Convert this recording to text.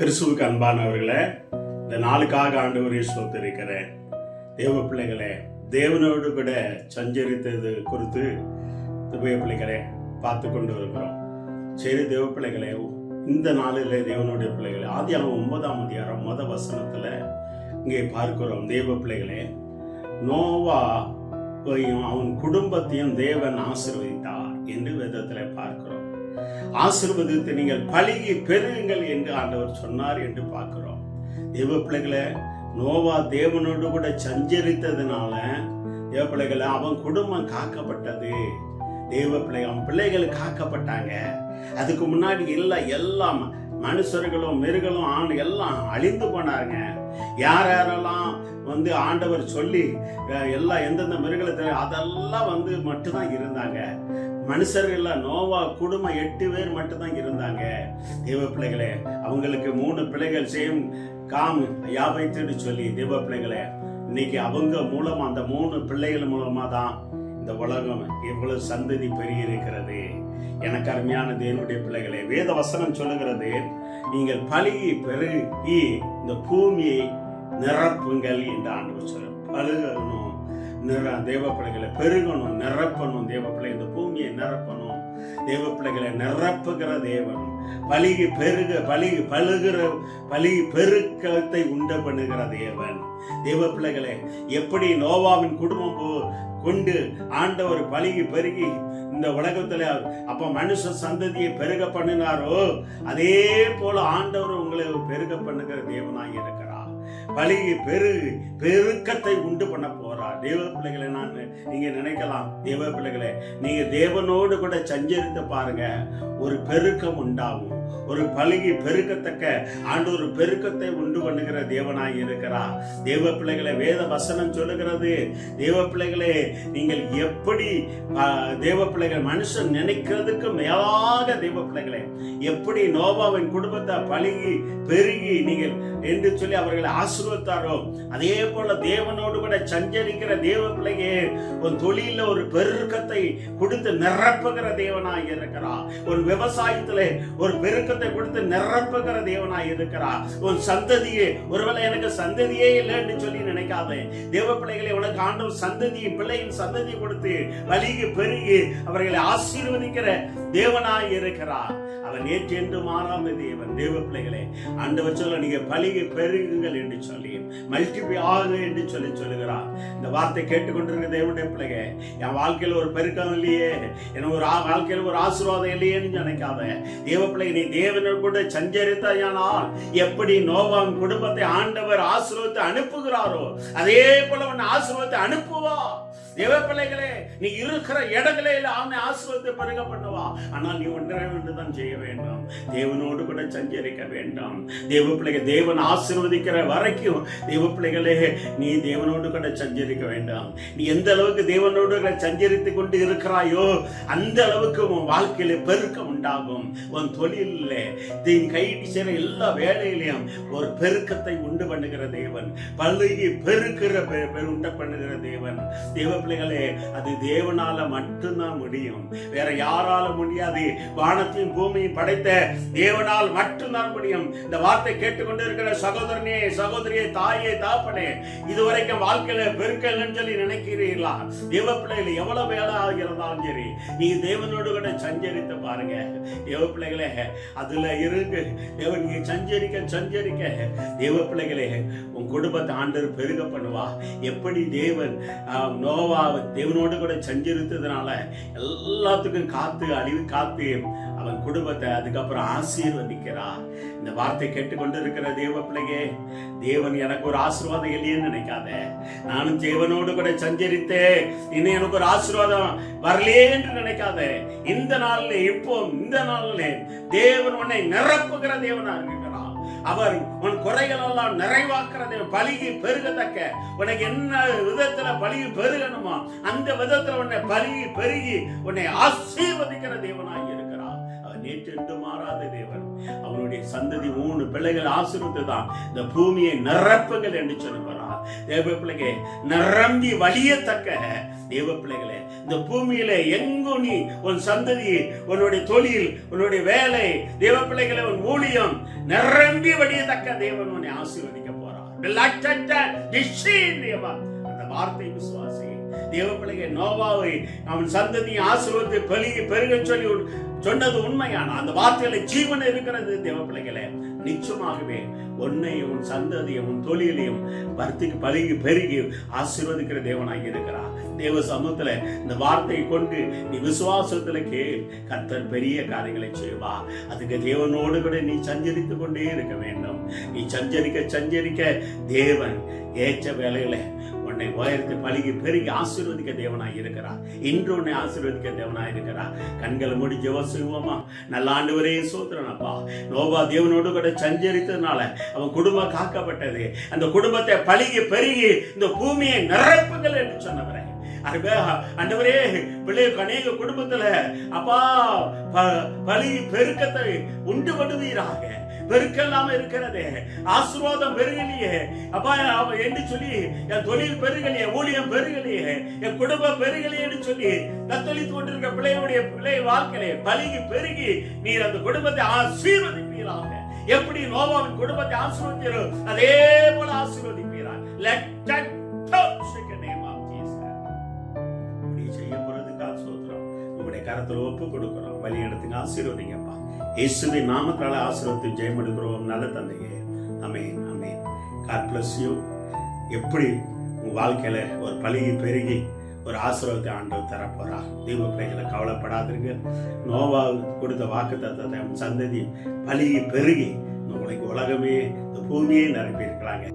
கிறிஸ்துவுக்கு அன்பானவர்களே, இந்த நாளுக்காக ஆண்டவரை ஸ்தோத்திரிக்கிறேன். தேவ பிள்ளைகளே, தேவனோடு கூட சஞ்சரித்தது குறித்து தேவ பிள்ளைகளே பார்த்து கொண்டு வருகிறோம். சரி தேவ பிள்ளைகளே, இந்த நாளில் தேவனுடைய பிள்ளைகளே, ஆதியாகமம் 9ஆம் அதிகாரம் 1 வசனத்துல இங்கே பார்க்கிறோம். தேவ பிள்ளைகளே, நோவா அவன் குடும்பத்தையும் தேவன் ஆசீர்வதித்தார் என்று வேதத்துல பார்க்கிறோம். ஆசீர்வதித்து நீங்கள் பலுகி பெருகுங்கள் என்று ஆண்டவர் சொன்னார் என்று பார்க்கிறோம். தேவ பிள்ளைகளை, நோவா தேவனோடு கூட சஞ்சரித்ததுனால தேவ பிள்ளைகளை அவன் குடும்பம் காக்கப்பட்டது. தேவ பிள்ளை அவன் பிள்ளைகள் காக்கப்பட்டாங்க. அதுக்கு முன்னாடி எல்லாம் மனுஷர்களும் மிருகங்களும் ஆண் எல்லாம் அழிந்து போனாங்க. யாரெல்லாம் ஆண்டவர் சொல்லி எல்லாம் எந்தெந்த மிருகங்களை அதெல்லாம் மட்டும்தான் இருந்தாங்க. மனுஷர்கள் நோவா குடும்பம் 8 பேர் மட்டும்தான் இருந்தாங்க. தேவ பிள்ளைகளே, அவங்களுக்கு 3 பிள்ளைகள் சேம் காம் யாபைத்துன்னு சொல்லி தேவ பிள்ளைகளே, இன்னைக்கு அவங்க மூலமா அந்த 3 பிள்ளைகள் மூலமா தான் இந்த உலகம் எவ்வளவு சந்ததி பெருகி இருக்கிறது. எனக்கு அருமையான தேவனுடைய பிள்ளைகளே, வேத வசனம் சொல்லுகிறது, நீங்கள் பலுகி பெருகி இந்த பூமியை நிரப்புங்கள் என்று ஆண்டவர் சொல்ல. பழுகணும், தேவ பிள்ளைகளை பெருகணும், நிரப்பணும். தேவ பிள்ளை இந்த பூமியை நிரப்பணும். தேவ பிள்ளைகளை நிரப்புகிற தேவன், பலுகி பெருக பலுகி பெருக்கத்தை உண்டு பண்ணுகிற தேவன். தேவ பிள்ளைகளை, எப்படி நோவாவின் குடும்பம் கொண்டு ஆண்டவர் பலுகி பெருகி இந்த உலகத்துல அப்ப மனுஷ சந்ததியை பெருக பண்ணினாரோ, அதே போல ஆண்டவர் உங்களை பெருக பண்ணுகிற தேவனாய் இருக்கிறார். பலுகி பெருக்கத்தை உண்டு பண்ண போறார். தேவ பிள்ளைகளை, நீங்க நினைக்கலாம், தேவ பிள்ளைகளை, நீங்க தேவனோடு கூட சஞ்சரித்து பாருங்க, ஒரு பெருக்கம் உண்டாகும். ஒரு பலுகி பெருக்கத்தக்க ஆண்டு ஒரு பெருக்கத்தை உண்டு பண்ணுகிற தேவனாய் இருக்கிறார். தேவ பிள்ளைகளை, வேத வசனம் சொல்லுகிறது, தேவ பிள்ளைகளே, நீங்கள் எப்படி தேவ பிள்ளைகள் மனுஷன் நினைக்கிறதுக்கு மேலாக தேவ பிள்ளைகளே, எப்படி நோவாவின் குடும்பத்தை பலுகி பெருகி நீங்கள் என்று சொல்லி அவர்களை ஆசீர்வதித்தாரோ, அதே போல தேவனோடு கூட சஞ்சரிக்கிற தேவ பிள்ளையே, உன் தொழில ஒரு பெருக்கத்தை கொடுத்து நிரப்புகிற தேவனாய் இருக்கிறார். உன் விவசாயத்திலே ஒரு பெருக்கத்தை கொடுத்து நிரப்புகிற தேவனாய் இருக்கிறார். உன் சந்ததியே, ஒருவேளை எனக்கு சந்ததியே இல்லைன்னு சொல்லி நினைக்காதே. தேவ பிள்ளைகளை, உனக்கு ஆண்டவர் சந்ததியை, பிள்ளையின் சந்ததியை கொடுத்து பலுகி பெருகி அவர்களை ஆசீர்வதிக்கிற தேவனாய் இருக்கிறார். அவர் நேற்று என்று மாறாத தேவன். தேவ பிள்ளைகளே, ஆண்டவர் சொல்ல, நீங்க பலுகி பெருகுங்கள் என்று சொல்லி, மல்டிப்ளை ஆகுங்க என்று சொல்லி சொல்லுகிறார். இந்த வார்த்தை கேட்டுக்கொண்டிருக்கிற தேவனுடைய பிள்ளைங்க, என் வாழ்க்கையில் ஒரு பெருக்கம் இல்லையே, எனக்கு ஒரு வாழ்க்கையில் ஒரு ஆசீர்வாதம் இல்லையேன்னு நினைக்காத. தேவ பிள்ளை, நீ தேவனோடு கூட சஞ்சரித்தால் எப்படி நோவாவின் குடும்பத்தை ஆண்டவர் ஆசீர்வாதத்தை அனுப்புகிறாரோ, அதே போல உன்னை ஆசீர்வாதத்தை அனுப்புவா. தேவ பிள்ளைகளே, நீ இருக்கிற இடங்களே அவனை ஆசீர்வாதத்தை பெருக பண்ணுவா. ஆனால் நீ ஒன்றுதான் செய்ய வேண்டும், தேவனோடு கூட சஞ்சரிக்க வேண்டும். தேவ பிள்ளைகள், தேவன் ஆசீர்வதிக்கிற வரைக்கும் தேவ பிள்ளைகளே, நீ தேவனோடு கூட சஞ்சரிக்க வேண்டாம். நீ எந்த அளவுக்கு தேவனோடு கூட சஞ்சரித்து கொண்டு இருக்கிறாயோ, அந்த அளவுக்கு உன் வாழ்க்கையில பெருக்கம் உண்டாகும். உன் தொழில கைட்டு செய்கிற எல்லா வேலையிலையும் ஒரு பெருக்கத்தை உண்டு பண்ணுகிற தேவன், பலுகி பெருக்கிற உண்டு பண்ணுகிற தேவன். தேவ பிள்ளைகளே, அது தேவனால மட்டும்தான் முடியும், வேற யாரால முடியாது. வானத்தையும் பூமியும் படைத்த தேவனால் மட்டும்தான் முடியும். இந்த வார்த்தை கேட்டுக்கொண்டு இருக்கிற சகோதரனே, சகோதரியே, தாயே, தாப்பனே, இதுவரைக்கும் வாழ்க்கையில பெருக்கல் சொல்லி நினைக்கிறீர்களா? தேவ பிள்ளைகளை, எவ்வளவு வேலை ஆகிறதாலும் சரி, நீங்க தேவனோடு கூட சஞ்சரித்து பாருங்க. தேவ பிள்ளைகளே, அதுல இருக்கு தேவன், நீங்க சஞ்சரிக்க தேவ பிள்ளைகளே, உன் குடும்பத்தை ஆண்டவர் பெருக பண்ணுவா. எப்படி தேவன் நோவா தேவனோடு கூட சஞ்சரித்ததுனால எல்லாத்துக்கும் அழிவு காத்து அவன் குடும்பத்தை அதுக்கப்புறம் ஆசீர்வதிக்கிறார். இந்த வார்த்தை கேட்டுக்கொண்டு இருக்கிற தேவ பிள்ளையே, தேவன் எனக்கு ஒரு ஆசீர்வாதம் இல்லையேன்னு நினைக்காத. நானும் தேவனோடு கூட சஞ்சரித்தேன், இன்னும் எனக்கு ஒரு ஆசீர்வாதம் வரலையே என்று நினைக்காத. இந்த நாள்ல, இப்போ இந்த நாள்ல தேவன் உன்னை நிரப்புகிற தேவனா இருக்கிறார். அவர் உன் குறைகள் எல்லாம் நிறைவாக்குற தேவன். பலுகி பெருகத்தக்க, உனக்கு என்ன விதத்துல பலுகி பெருகணுமா அந்த விதத்துல உன்னை பலுகி பெருகி உன்னை ஆசீர்வதிக்கிற தேவனாய் இருக்கிறார். அவர் நேற்று மாறாத தேவன். அவனுடைய சந்ததி 3 பிள்ளைகள் ஆசீர்வதித்து தான் இந்த பூமியை நிரப்புங்கள் என்று சொன்னார். தேவ பிள்ளைகளே, நிரம்பி வழியத்தக்க தேவ பிள்ளைகளே, இந்த பூமியில எங்கும் நீ உன் சந்ததி, உன்னுடைய தொழில், உன்னுடைய வேலை, தேவ பிள்ளைகளை உன் ஊழியம் நிரம்பி வழியத்தக்க தேவன் உன்னை ஆசீர்வதிக்க போறார். அந்த வார்த்தை விசுவாசி. தேவ பிள்ளைகள், நோவாவை அவன் சந்ததியை ஆசீர்வதித்து பெருகி பெருக சொல்லி சொன்னது உண்மையான அந்த வார்த்தைகளை ஜீவன் இருக்கிறது. தேவ பிள்ளைகளே, நிச்சயமாகவே உன்னையும் உன் சந்ததியும் உன் தொழிலையும் வர்த்திக்கு பழகி பெருகி ஆசீர்வதிக்கிற தேவனாகி இருக்கிறார். தேவ சமூகத்துல இந்த வார்த்தையை கொண்டு நீ விசுவாசத்துல கேள், கர்த்தர் பெரிய காரியங்களை செய்வா. அதுக்கு தேவனோடு கூட நீ சஞ்சரித்து கொண்டே இருக்க வேண்டும். நீ சஞ்சரிக்க தேவன் ஏற்ற வேலைகளை உன்னை உயர்த்தி பழகி பெருகி ஆசீர்வதிக்க தேவனாய் இருக்கிறார். இன்று உன்னை ஆசீர்வதிக்க தேவனாய் இருக்கிறார். கண்களை மூடி ஜெபம் செய்வோமா? நல்ல ஆண்டவரே சோத்திரனப்பா, நோவா தேவனோடு கூட சஞ்சரித்ததுனால அவன் குடும்பம் காக்கப்பட்டது. அந்த குடும்பத்தை பழகி பெருகி இந்த பூமியை நிரப்புங்கள் என்று சொன்னவரே, ஆண்டவரே, பிள்ளைகள் அநேக குடும்பத்துல அப்பா பழகி பெருக்கத்தை உண்டு பண்ணுவீராக. பெருக்கெல்லாம இருக்கிறதே, ஆசீர்வாதம் பெருகலையே அப்பா என்று சொல்லி, என் தொழில் பெருகலையே, ஊழியம் பெருகலையே, என் குடும்பம் பெருகலையே என்று சொல்லி தத்தளித்து கொண்டிருக்க பிள்ளை வாழ்க்கையிலே பழகி பெருகி நீர் அந்த குடும்பத்தை ஆசீர்வதிப்பீராக. எப்படி நோவாவின் குடும்பத்தை ஆசீர்வதிக்கிறோ அதே போல ஆசீர்வதிப்பீராக. செய்ய போறதுக்காக சோத்திரம் உங்களுடைய கரத்துல ஒப்பு கொடுக்கிறோம். வழி எடுத்துங்க, ஆசீர்வதிங்கப்பா. இயேசுவின் நாமத்தால ஆசீர்வதித்து ஜெயம் எடுக்கிறோம். நல்ல தந்தையே, ஆமென், ஆமென். God bless you. எப்படி உங்க வாழ்க்கையில ஒரு பழகி பெருகி ஒரு ஆசீர்வாதத்தை ஆண்டவர் தரப்போறா. தெய்வ பிள்ளைகளை கவலைப்படாதீங்க. நோவா கொடுத்த வாக்குத்தத்தத்தை சந்ததி பழகி பெருகி உங்களுக்கு உலகமே இந்த பூமியே நிரப்பி இருக்கிறாங்க.